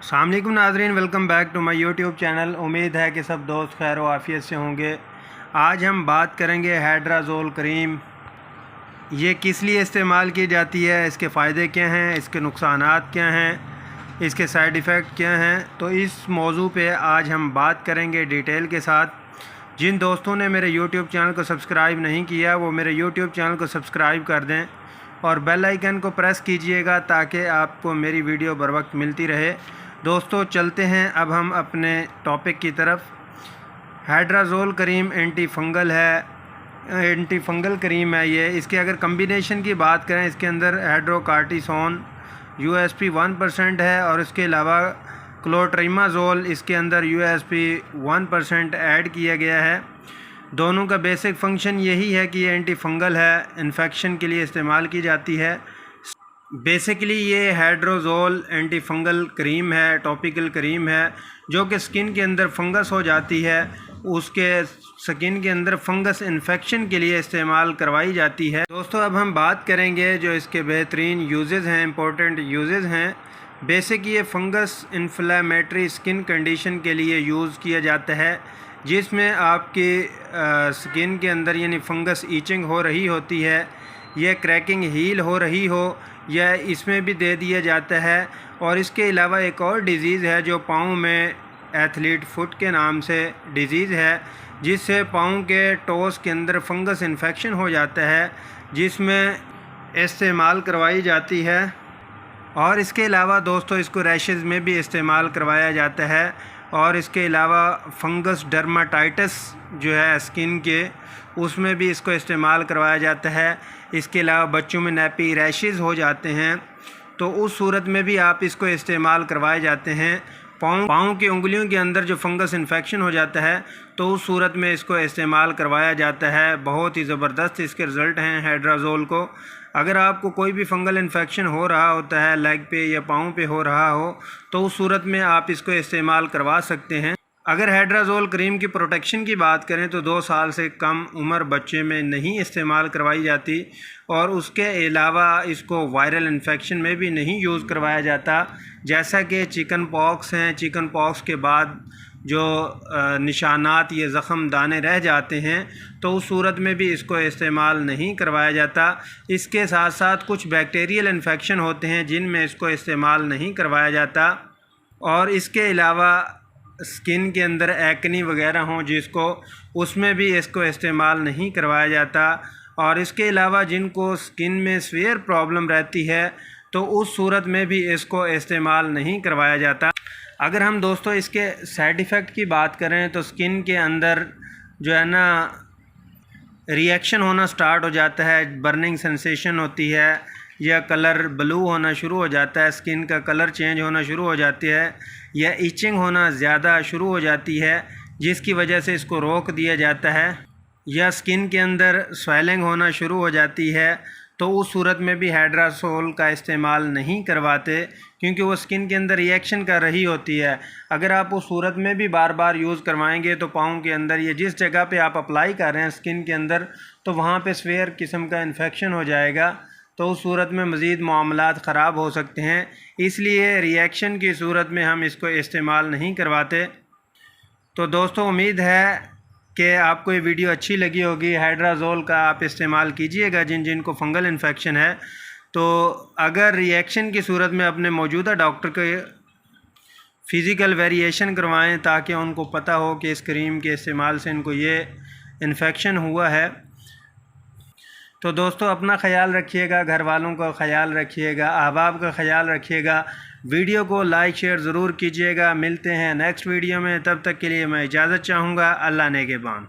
अस्सलाम वालेकुम नाज़रीन, welcome back to my YouTube channel. उम्मीद है कि सब दोस्त खैर व आफियत से होंगे। आज हम बात करेंगे हाइड्राज़ोल क्रीम। ये किस लिए इस्तेमाल की जाती है, इसके फ़ायदे क्या हैं, इसके नुकसानात क्या हैं, इसके साइड इफ़ेक्ट क्या हैं। तो इस मौजू पे आज हम बात करेंगे डिटेल के साथ। जिन दोस्तों ने मेरे यूट्यूब चैनल को सब्सक्राइब नहीं किया वो मेरे यूट्यूब चैनल को सब्सक्राइब कर दें और बेल आइकन को प्रेस कीजिएगा ताकि आपको मेरी वीडियो बर वक्त मिलती रहे। दोस्तों चलते हैं अब हम अपने टॉपिक की तरफ। हाइड्राज़ोल क्रीम एंटी फंगल है, एंटी फंगल क्रीम है ये। इसके अगर कम्बिनेशन की बात करें, इसके अंदर हाइड्रोकार्टिसोन USP 1% है और इसके अलावा क्लोट्रिमाज़ोल इसके अंदर USP 1% ऐड किया गया है। दोनों का बेसिक फंक्शन यही है कि ये एंटी फंगल है, इन्फेक्शन के लिए इस्तेमाल की जाती है। बेसिकली ये हाइड्रोज़ोल एंटी फंगल क्रीम है, टॉपिकल क्रीम है, जो कि स्किन के अंदर फंगस हो जाती है, उसके स्किन के अंदर फंगस इन्फेक्शन के लिए इस्तेमाल करवाई जाती है। दोस्तों अब हम बात करेंगे जो इसके बेहतरीन यूजेस हैं, इंपॉर्टेंट यूजेस हैं। बेसिक ये फंगस इन्फ्लेमेटरी स्किन कंडीशन के लिए यूज़ किया जाता है, जिसमें आपकी स्किन के अंदर यानी फंगस ईचिंग हो रही होती है, यह क्रैकिंग हील हो रही हो, या इसमें भी दे दिया जाता है। और इसके अलावा एक और डिज़ीज़ है जो पाँव में एथलीट फुट के नाम से डिज़ीज़ है, जिससे पाँव के टोस के अंदर फंगस इन्फेक्शन हो जाता है, जिसमें इस्तेमाल करवाई जाती है। और इसके अलावा दोस्तों इसको रैशेज़ में भी इस्तेमाल करवाया जाता है। और इसके अलावा फंगस डर्माटाइटिस जो है स्किन के, उसमें भी इसको इस्तेमाल करवाया जाता है। इसके अलावा बच्चों में नैपी रैशेज़ हो जाते हैं तो उस सूरत में भी आप इसको इस्तेमाल करवाए जाते हैं। पाँव की उंगलियों के अंदर जो फंगस इन्फेक्शन हो जाता है तो उस सूरत में इसको इस्तेमाल करवाया जाता है। बहुत ही ज़बरदस्त इसके रिज़ल्ट हैं हाइड्राज़ोल को। अगर आपको कोई भी फंगल इन्फेक्शन हो रहा होता है, लेग पे या पाँव पे हो रहा हो, तो उस सूरत में आप इसको इस्तेमाल करवा सकते हैं। अगर हाइड्राज़ोल क्रीम की प्रोटेक्शन की बात करें तो 2 साल से कम उम्र बच्चे में नहीं इस्तेमाल करवाई जाती, और उसके अलावा इसको वायरल इन्फेक्शन में भी नहीं यूज़ करवाया जाता। जैसा कि चिकन पॉक्स हैं, चिकन पॉक्स के बाद जो निशानात ये ज़ख़म दाने रह जाते हैं तो उस सूरत में भी इसको इस्तेमाल नहीं करवाया जाता। इसके साथ साथ कुछ बैक्टीरियल इन्फेक्शन होते हैं जिनमें इसको इस्तेमाल नहीं करवाया जाता। और इसके अलावा स्किन के अंदर एक्नी वगैरह हों जिसको, उसमें भी इसको इस्तेमाल नहीं करवाया जाता। और इसके अलावा जिनको स्किन में सीवियर प्रॉब्लम रहती है तो उस सूरत में भी इसको इस्तेमाल नहीं करवाया जाता। अगर हम दोस्तों इसके साइड इफ़ेक्ट की बात करें तो स्किन के अंदर जो है ना रिएक्शन होना स्टार्ट हो जाता है, बर्निंग सेंसेशन होती है, या कलर ब्लू होना शुरू हो जाता है, स्किन का कलर चेंज होना शुरू हो जाती है, या इचिंग होना ज़्यादा शुरू हो जाती है, जिसकी वजह से इसको रोक दिया जाता है। या स्किन के अंदर स्वेलिंग होना शुरू हो जाती है तो उस सूरत में भी हाइड्राज़ोल का इस्तेमाल नहीं करवाते, क्योंकि वो स्किन के अंदर रिएक्शन कर रही होती है। अगर आप उस सूरत में भी बार बार यूज़ करवाएंगे तो पाँव के अंदर या जिस जगह पे आप अप्लाई कर रहे हैं स्किन के अंदर, तो वहाँ पे सीवियर किस्म का इन्फेक्शन हो जाएगा, तो उस सूरत में मज़ीद मामलात ख़राब हो सकते हैं। इसलिए रिएक्शन की सूरत में हम इसको इस्तेमाल नहीं करवाते। तो दोस्तों उम्मीद है कि आपको ये वीडियो अच्छी लगी होगी। हाइड्राज़ोल का आप इस्तेमाल कीजिएगा जिन जिनको फंगल इन्फेक्शन है। तो अगर रिएक्शन की सूरत में अपने मौजूदा डॉक्टर के फ़िज़िकल वेरिएशन करवाएं ताकि उनको पता हो कि इस क्रीम के इस्तेमाल से इनको ये इन्फेक्शन हुआ है। तो दोस्तों अपना ख्याल रखिएगा, घर वालों का ख्याल रखिएगा, अहबाब का ख्याल रखिएगा। वीडियो को लाइक शेयर ज़रूर कीजिएगा। मिलते हैं नेक्स्ट वीडियो में, तब तक के लिए मैं इजाज़त चाहूँगा। अल्लाह नेगहबान।